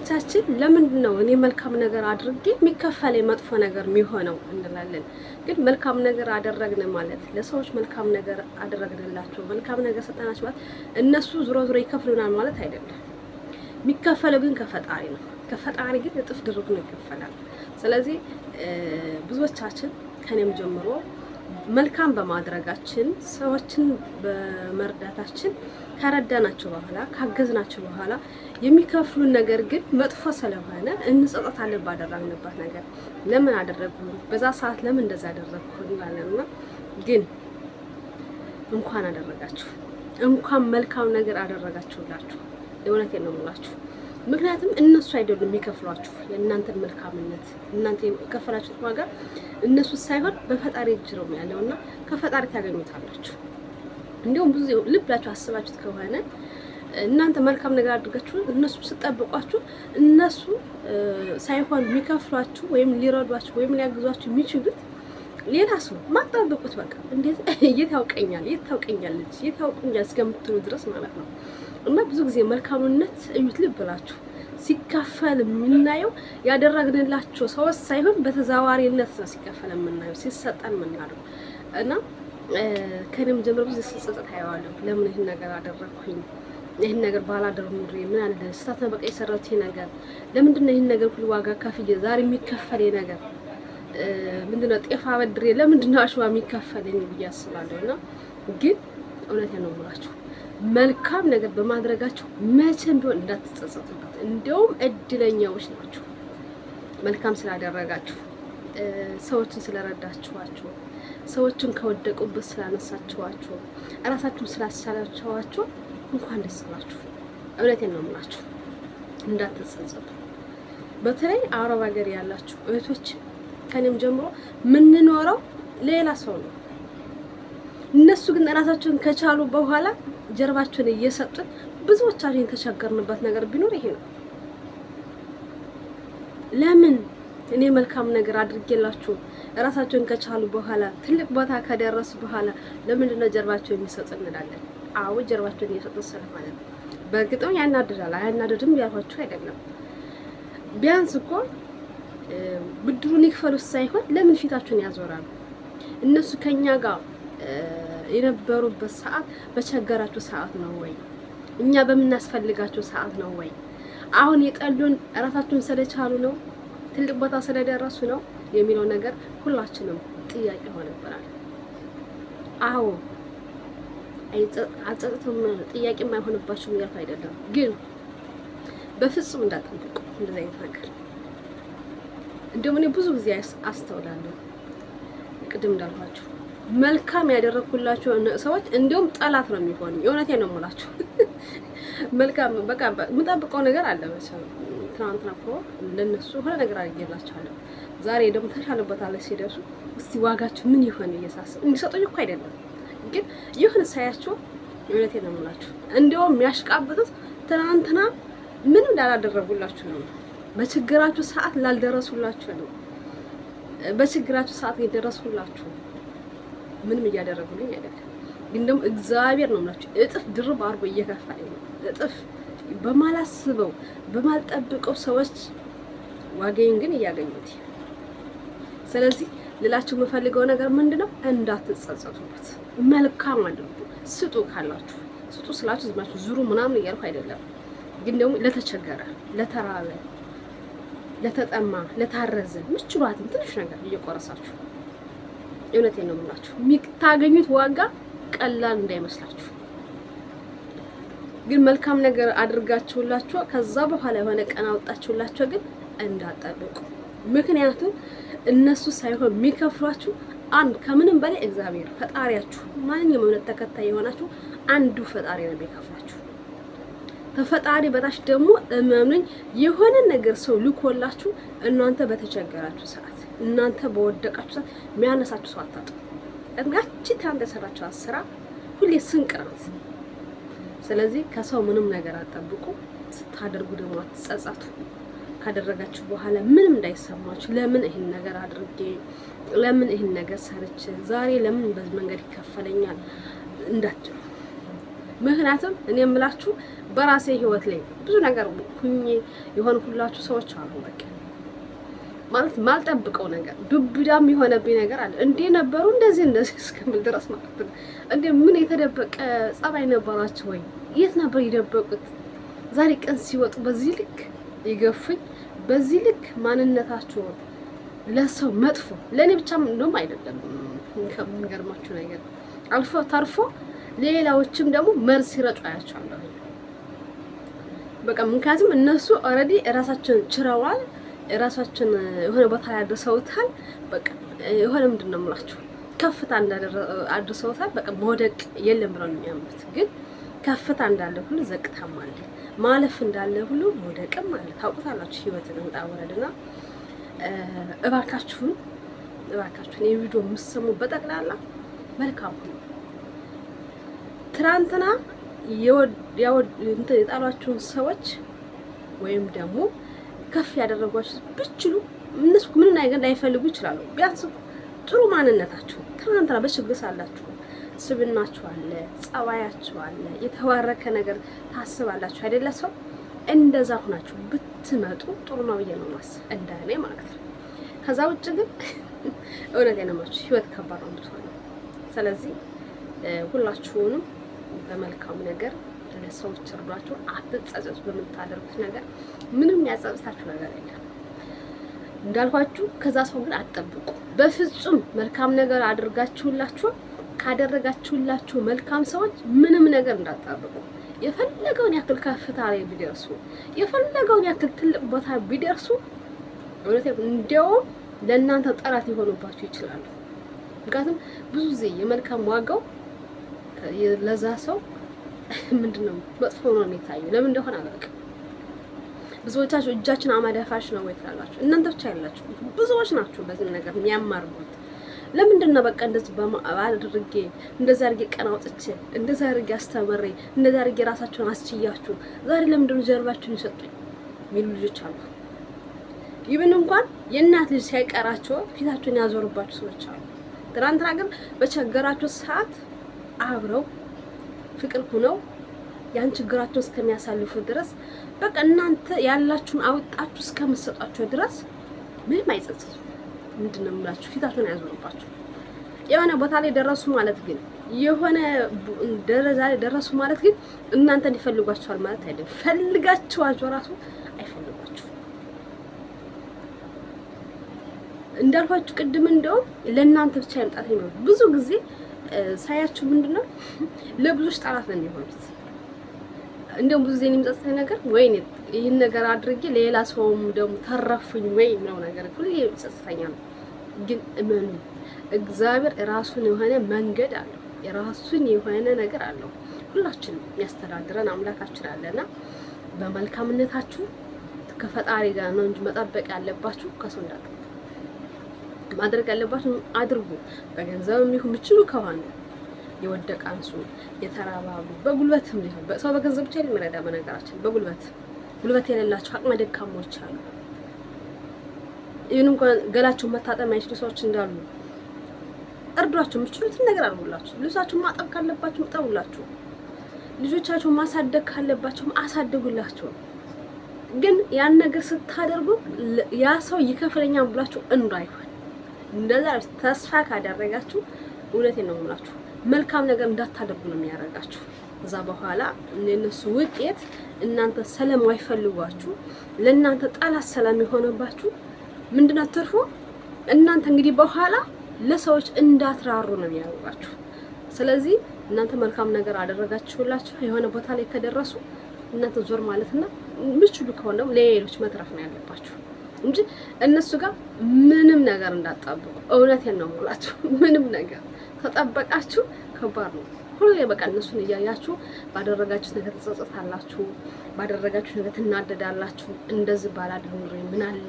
ብዙዎቻችን ለምንድን ነው እኔ መልካም ነገር አድርጌ የሚከፈለኝ መጥፎ ነገር የሚሆነው እንላለን። ግን መልካም ነገር አደረግን ማለት ለሰዎች መልካም ነገር አደረግንላቸው መልካም ነገር ሰጠናቸው ማለት እነሱ ዙሮ ዙሮ ይከፍሉናል ማለት አይደለም። የሚከፈለው ግን ከፈጣሪ ነው። ከፈጣሪ ግን እጥፍ ድርብ ነው ይከፈላል። ስለዚህ ብዙዎቻችን ከኔም ጀምሮ መልካም በማድረጋችን ሰዎችን በመርዳታችን ከረዳናቸው በኋላ ካገዝናቸው በኋላ የሚከፍሉን ነገር ግን መጥፎ ስለሆነ እንጸጸታለን። ባደረግንበት ነገር ለምን አደረግኩኝ በዛ ሰዓት ለምን እንደዛ አደረግኩኝ ይላልና ግን እንኳን አደረጋችሁ እንኳን መልካም ነገር አደረጋችሁላችሁ። እውነቴን ነው የምላችሁ። ምክንያቱም እነሱ አይደሉም የሚከፍሏችሁ የእናንተን መልካምነት እናንተ የከፈላችሁት ዋጋ እነሱ ሳይሆን በፈጣሪ እጅ ነው ያለውና ከፈጣሪ ታገኙታላችሁ። እንዲሁም ብዙ ልብላችሁ አስባችሁት ከሆነ እናንተ መልካም ነገር አድርጋችሁ እነሱ ሲጠብቋችሁ እነሱ ሳይሆን የሚከፍሏችሁ ወይም ሊረዷችሁ ወይም ሊያግዟችሁ የሚችሉት ሌላ ሰው ማጣበቁት በቃ እንዴት እየታውቀኛል እየታውቀኛለች እየታውቀኛል እስከምትሉ ድረስ ማለት ነው። እና ብዙ ጊዜ መልካምነት እዩት ልብላችሁ ሲከፈል የምናየው ያደረግንላቸው ሰዎች ሳይሆን በተዛዋሪነት ነው ሲከፈል የምናየው ሲሰጠን የምናየው እና ከኔም ጀምሮ ብዙ ሲጸጸት አየዋለሁ። ለምን ይሄን ነገር አደረኩኝ ይሄን ነገር ባላደርግ ኑሮ ምን አለ ስታት ነው በቃ የሰራሁት ይሄ ነገር ለምንድን ነው ይሄን ነገር ሁሉ ዋጋ ከፍዬ ዛሬ የሚከፈል ነገር ምንድነው ጤፍ አበድሬ ለምንድን ነው አሽዋ የሚከፈለኝ ብዬ አስባለሁና ግን እውነቴን ነው የምላችሁ መልካም ነገር በማድረጋችሁ መቼም ቢሆን እንዳትጸጸቱበት። እንደውም እድለኛዎች ናችሁ መልካም ስላደረጋችሁ ሰዎችን ስለረዳችኋቸው ሰዎችን ከወደቁበት ስላነሳችኋቸው ራሳችሁን ስላስቻላችኋቸው እንኳን ደስ ይላችሁ። እውነቴን ነው የምላችሁ እንዳትጸጸቱ። በተለይ አረብ ሀገር ያላችሁ እህቶች ከኔም ጀምሮ ምንኖረው ሌላ ሰው ነው። እነሱ ግን ራሳቸውን ከቻሉ በኋላ ጀርባቸውን እየሰጡን ብዙዎቻችን የተቸገርንበት ነገር ቢኖር ይሄ ነው። ለምን እኔ መልካም ነገር አድርጌላችሁ ራሳቸውን ከቻሉ በኋላ ትልቅ ቦታ ከደረሱ በኋላ ለምንድን ነው ጀርባቸውን የሚሰጡን እንላለን። አዎ ጀርባቸውን እየሰጡን ስለማለት ነው። በእርግጥም ያናድዳል። አያናድድም ያልኳችሁ አይደለም። ቢያንስ እኮ ብድሩን ይክፈሉት ሳይሆን ለምን ፊታቸውን ያዞራሉ? እነሱ ከኛ ጋር የነበሩበት ሰዓት በቸገራቸው ሰዓት ነው ወይ እኛ በምናስፈልጋቸው ሰዓት ነው ወይ? አሁን የጠሉን ራሳቸውን ስለቻሉ ነው ትልቅ ቦታ ስለደረሱ ነው የሚለው ነገር ሁላችንም ጥያቄ ሆነብናል። አዎ አጸጽቶም ጥያቄ የማይሆንባችሁ ያልኩ አይደለም፣ ግን በፍጹም እንዳትጠብቁ እንደዛ አይነት ነገር። እንደውም እኔ ብዙ ጊዜ አስተውላለሁ ቅድም እንዳልኳችሁ መልካም ያደረኩላችሁ ሰዎች እንደውም ጠላት ነው የሚሆኑ። የእውነቴን ነው የምላችሁ። መልካም በቃ የምጠብቀው ነገር አለ መቼም ትናንትና እኮ ለነሱ ሆነ ነገር አድርጌላችኋለሁ። ዛሬ ደግሞ ተሻለበታለች ሲደርሱ እስቲ ዋጋችሁ ምን ይሆን እየሳሰብ የሚሰጡኝ እኮ አይደለም፣ ግን ይሁን ሳያችሁ የእውነቴን ነው የምላችሁ እንደውም የሚያሽቃብጡት ትናንትና ምንም እንዳላደረጉላችሁ ነው። በችግራችሁ ሰዓት ላልደረሱላችሁ ነው። በችግራችሁ ሰዓት የደረሱላችሁ ምንም እያደረጉልኝ አይደለም፣ ግን ደግሞ እግዚአብሔር ነው የምላችሁ እጥፍ ድርብ አድርጎ እየከፈለኝ ነው። እጥፍ በማላስበው በማልጠብቀው ሰዎች ዋጋዬን ግን እያገኙት። ስለዚህ ልላችሁ የምፈልገው ነገር ምንድነው? እንዳትጸጸቱበት። መልካም አድርጉ። ስጡ ካላችሁ ስጡ ስላችሁ ዝማችሁ ዙሩ ምናምን እያልኩ አይደለም፣ ግን ደግሞ ለተቸገረ፣ ለተራበ፣ ለተጠማ፣ ለታረዘ ምችሏትን ትንሽ ነገር እየቆረሳችሁ እውነቴን ነው የምላችሁ የምታገኙት ዋጋ ቀላል እንዳይመስላችሁ። ግን መልካም ነገር አድርጋችሁላችሁ ከዛ በኋላ የሆነ ቀን አወጣችሁላችሁ ግን እንዳትጠብቁ። ምክንያቱም እነሱ ሳይሆን የሚከፍሏችሁ አንድ ከምንም በላይ እግዚአብሔር ፈጣሪያችሁ፣ ማንኛውም እምነት ተከታይ የሆናችሁ አንዱ ፈጣሪ ነው የሚከፍላችሁ። ከፈጣሪ በታች ደግሞ እመኑኝ የሆነ ነገር ሰው ልኮላችሁ እናንተ በተቸገራችሁ ሰዓት እናንተ በወደቃችሁ ሰዓት የሚያነሳችሁ ሰው አታጡ። እንጋቺ ታንተ ሰራችሁ ስራ ሁሌ ስንቅ ናት። ስለዚህ ከሰው ምንም ነገር አትጠብቁ። ስታደርጉ ደግሞ አትጸጸቱ። ካደረጋችሁ በኋላ ምንም እንዳይሰማችሁ ለምን ይሄን ነገር አድርጌ ለምን ይሄን ነገር ሰርቼ ዛሬ ለምን በዚህ መንገድ ይከፈለኛል እንዳትሉ። ምክንያቱም እኔ የምላችሁ በራሴ ህይወት ላይ ብዙ ነገር ሁኜ የሆነ ሁላችሁ ሰዎች አሉ። በቃ ማለት ማልጠብቀው ነገር ዱብዳም የሆነብኝ ነገር አለ። እንዴ ነበሩ እንደዚህ እስከምል ድረስ ማለት ነው። እንዴ ምን የተደበቀ ጸባይ ነበራችሁ ወይ? የት ነበር ይደበቁት? ዛሬ ቀን ሲወጡ በዚህ ልክ ይገፉኝ፣ በዚህ ልክ ማንነታቸው ለሰው መጥፎ፣ ለኔ ብቻ እንደውም አይደለም። ከሚገርማችሁ ነገር አልፎ ተርፎ ሌላዎችም ደግሞ መርዝ ሲረጩ አያቸዋለሁ። በቃ ምክንያቱም እነሱ ኦልሬዲ ራሳቸውን ችረዋል፣ ራሳቸውን የሆነ ቦታ ላይ አድርሰውታል። በቃ የሆነ ምንድነው የምላችሁ ከፍታ አድርሰውታል። በቃ መውደቅ የለም ብለው ነው የሚያምኑት። ግን ከፍታ እንዳለ ሁሉ ዘቅታም አለ፣ ማለፍ እንዳለ ሁሉ መውደቅም አለ። ታውቁታላችሁ ህይወትን ውጣ ወረድና እባካችሁን የቪዲዮ የምትሰሙ በጠቅላላ መልካም ነው። ትናንትና የጣሏችሁን ሰዎች ወይም ደግሞ ከፍ ያደረጓችሁ ብችሉ እነሱ ምን ነገር እንዳይፈልጉ ይችላሉ። ቢያንስ ጥሩ ማንነታችሁ ትናንትና በችግር ሳላችሁ ስብናችሁ አለ፣ ጸባያችሁ አለ፣ የተባረከ ነገር ታስባላችሁ አይደለ? ሰው እንደዛ ሆናችሁ ብትመጡ ጥሩ ነው ብዬ ነው ማስብ፣ እንደኔ ማለት ነው። ከዛ ውጭ ግን እውነቴን ነው የማችሁ ህይወት ከባድ ነው የምትሆነው። ስለዚህ ሁላችሁንም በመልካም ነገር ለሰዎች እርዷቸው፣ አትጸጸቱ። በምታደርጉት ነገር ምንም ያጸጽታችሁ ነገር የለም። እንዳልኳችሁ ከዛ ሰው ግን አትጠብቁ በፍጹም። መልካም ነገር አድርጋችሁላችሁ ካደረጋችሁላችሁ መልካም ሰዎች ምንም ነገር እንዳትጠብቁ። የፈለገውን ያክል ከፍታ ላይ ቢደርሱ፣ የፈለገውን ያክል ትልቅ ቦታ ቢደርሱ እውነቴን እንደውም ለእናንተ ጠላት ሊሆኑባችሁ ይችላሉ። ምክንያቱም ብዙ ጊዜ የመልካም ዋጋው ለዛ ሰው ምንድነው መጥፎ ነው የሚታየው። ለምን እንደሆነ አላውቅም። ብዙዎቻችሁ እጃችን አማዳፋሽ ነው ወይ ትላላችሁ። እናንተ ብቻ ያላችሁ ብዙዎች ናችሁ በዚህ ነገር የሚያማርሩት። ለምንድን ነው በቃ እንደዚህ አድርጌ እንደዛ አድርጌ ቀን አውጥቼ እንደዛ አድርጌ አስተምሬ እንደዛ አድርጌ ራሳችሁን አስችያችሁ ዛሬ ለምንድን ነው ጀርባችሁን ይሰጡኝ የሚሉ ልጆች አሉ። ይብን እንኳን የእናት ልጅ ሳይቀራቸው ፊታቸውን ያዞሩባችሁ ሰዎች አሉ። ትናንትና ግን በቸገራችሁ ሰዓት አብረው ፍቅር ሆነው ያን ችግራቸውን እስከሚያሳልፉ ድረስ በቃ እናንተ ያላችሁን አውጣችሁ እስከምትሰጧቸው ድረስ ምንም አይጸጽቱም። ምንድነው የምላችሁ ፊታቸውን ያዞሩባችሁ። የሆነ ቦታ ላይ ደረሱ ማለት ግን የሆነ ደረጃ ላይ ደረሱ ማለት ግን እናንተን ይፈልጓችኋል ማለት አይደለም። ፈልጋችኋቸው ራሱ አይፈልጓችሁም። እንዳልኳችሁ ቅድም እንደውም ለእናንተ ብቻ ያምጣት ነው። ብዙ ጊዜ ሳያችሁ ምንድነው ለብዙዎች ጠላት ነው የሚሆኑት። እንደውም ብዙ ጊዜ የሚጸጽተኝ ነገር ወይኔ ይህን ነገር አድርጌ ሌላ ሰውም ደግሞ ተረፉኝ ወይ ነው ነገር ሁሉ ይጸጽተኛል። ግን እመኑ እግዚአብሔር ራሱን የሆነ መንገድ አለው፣ የራሱን የሆነ ነገር አለው። ሁላችንም የሚያስተዳድረን አምላካችን አለና በመልካምነታችሁ ከፈጣሪ ጋር ነው እንጂ መጠበቅ ያለባችሁ ከሰው እንዳትጠብቁ። ማድረግ ያለባችሁ አድርጉ። በገንዘብም ይሁን ምችሉ ከሆነ የወደቀ አንሱ፣ የተራባቡ በጉልበትም ሊሆን ሰው በገንዘብ ብቻ ሊመረዳ በነገራችን ጉልበት የሌላቸው አቅመ ደካሞች አሉ። ይህን እንኳን ገላቸው መታጠብ የማይችሉ ሰዎች እንዳሉ እርዷቸው። የምትችሉትን ነገር አድርጉላችሁ። ልብሳችሁን ማጠብ ካለባችሁ እጠቡላችሁ። ልጆቻችሁን ማሳደግ ካለባችሁ አሳድጉላችሁ። ግን ያን ነገር ስታደርጉ ያ ሰው ይከፍለኛል ብላችሁ እንዳይሆን እንደዛ ተስፋ ካደረጋችሁ እውነቴን ነው የምላችሁ መልካም ነገር እንዳታደርጉ ነው የሚያደርጋችሁ። እዛ በኋላ እነሱ ውጤት እናንተ ስለማይፈልጓችሁ ለእናንተ ጠላት ስለሚሆንባችሁ ምንድነው ትርፉ? እናንተ እንግዲህ በኋላ ለሰዎች እንዳትራሩ ነው የሚያደርጋችሁ። ስለዚህ እናንተ መልካም ነገር አደረጋችሁላችሁ የሆነ ቦታ ላይ ከደረሱ እናንተ ዞር ማለትና ምችሉ ከሆነ ለሌሎች መትረፍ ነው ያለባችሁ እንጂ እነሱ ጋር ምንም ነገር እንዳትጠብቁ። እውነቴን ነው የምላችሁ ምንም ነገር ተጠበቃችሁ ከባድ ነው። ሁሌ በቃ እነሱን እያያችሁ ባደረጋችሁት ነገር ተጸጸታላችሁ፣ ባደረጋችሁት ነገር ትናደዳላችሁ። እንደዚህ ባላደረጉ ምን አለ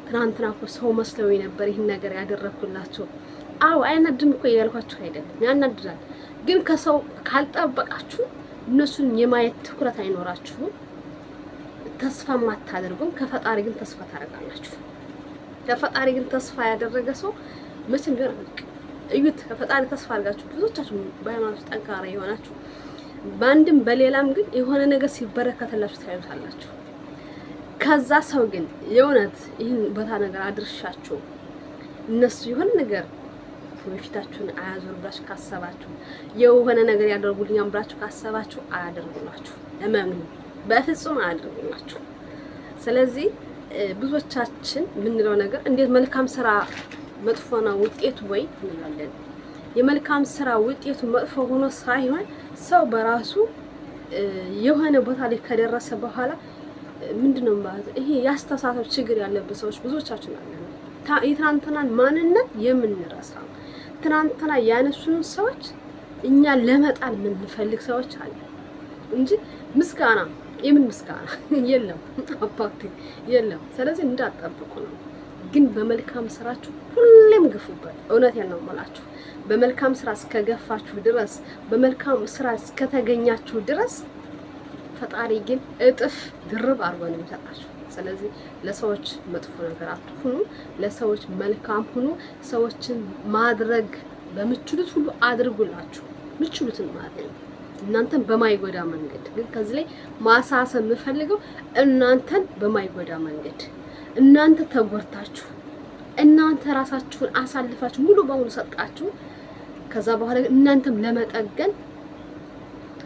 ትናንትና እኮ ሰው መስለው ነበር ይሄን ነገር ያደረኩላችሁ። አዎ አይናድም እኮ ያልኳችሁ አይደለም፣ ያናድዳል። ግን ከሰው ካልጠበቃችሁ እነሱን የማየት ትኩረት አይኖራችሁም፣ ተስፋ ማታደርጉም። ከፈጣሪ ግን ተስፋ ታደርጋላችሁ። ከፈጣሪ ግን ተስፋ ያደረገ ሰው መቼም ቢሆን እዩት። ከፈጣሪ ተስፋ አድርጋችሁ ብዙዎቻችሁ በሃይማኖት ጠንካራ የሆናችሁ ባንድም በሌላም ግን የሆነ ነገር ሲበረከተላችሁ ታዩታላችሁ። ከዛ ሰው ግን የእውነት ይህን ቦታ ነገር አድርሻችሁ እነሱ የሆነ ነገር ወፊታችሁን አያዞር ብላችሁ ካሰባችሁ የሆነ ነገር ያደርጉልኛል ብላችሁ ካሰባችሁ አያደርጉላችሁ። እመኑ፣ በፍጹም አያደርጉላችሁ። ስለዚህ ብዙዎቻችን የምንለው ነገር እንዴት መልካም ስራ መጥፎ ነው ውጤቱ ወይ እንላለን። የመልካም ስራ ውጤቱ መጥፎ ሆኖ ሳይሆን ሰው በራሱ የሆነ ቦታ ላይ ከደረሰ በኋላ ምንድነው ማለት ይሄ ያስተሳሰብ ችግር ያለበት ሰዎች ብዙዎቻችን አለን። የትናንትናን ማንነት የምንረሳ ትናንትና ያነሱን ሰዎች እኛ ለመጣል የምንፈልግ ሰዎች አለ እንጂ ምስጋና የምን ምስጋና የለም አባቴ የለም። ስለዚህ እንዳትጠብቁ ነው። ግን በመልካም ስራችሁ ሁሌም ግፉበት። እውነቴን ነው የምላችሁ። በመልካም ስራ እስከገፋችሁ ድረስ በመልካም ስራ እስከተገኛችሁ ድረስ ፈጣሪ ግን እጥፍ ድርብ አድርጎ ነው የሚሰጣችሁ። ስለዚህ ለሰዎች መጥፎ ነገር አትሁኑ፣ ለሰዎች መልካም ሁኑ። ሰዎችን ማድረግ በምችሉት ሁሉ አድርጉላችሁ፣ ምችሉትን ማለት ነው። እናንተን በማይጎዳ መንገድ ግን ከዚህ ላይ ማሳሰብ የምፈልገው እናንተን በማይጎዳ መንገድ እናንተ ተጎርታችሁ እናንተ ራሳችሁን አሳልፋችሁ ሙሉ በሙሉ ሰጣችሁ ከዛ በኋላ እናንተም ለመጠገን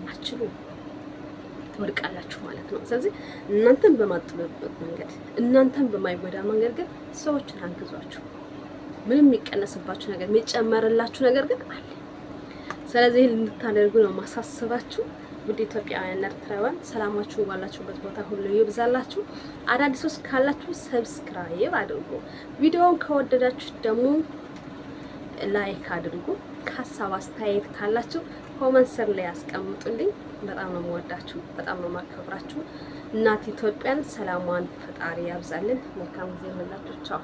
አትችሉም፣ ትወድቃላችሁ ማለት ነው። ስለዚህ እናንተን በማጥበብበት መንገድ እናንተን በማይጎዳ መንገድ ግን ሰዎችን አግዟቸው። ምንም የሚቀነስባችሁ ነገር የሚጨመርላችሁ ነገር ግን አለ። ስለዚህ እንድታደርጉ ነው ማሳሰባችሁ። ውድ ኢትዮጵያውያን ኤርትራውያን ሰላማችሁ ባላችሁበት ቦታ ሁሉ ይብዛላችሁ። አዳዲሶች ካላችሁ ሰብስክራይብ አድርጉ። ቪዲዮውን ከወደዳችሁ ደግሞ ላይክ አድርጉ። ሀሳብ አስተያየት ካላችሁ ኮሜንት ስር ላይ ያስቀምጡልኝ። በጣም ነው የምወዳችሁ፣ በጣም ነው የማከብራችሁ። እናት ኢትዮጵያን ሰላሟን ፈጣሪ ያብዛልን። መልካም ጊዜ ይሁንላችሁ። ቻው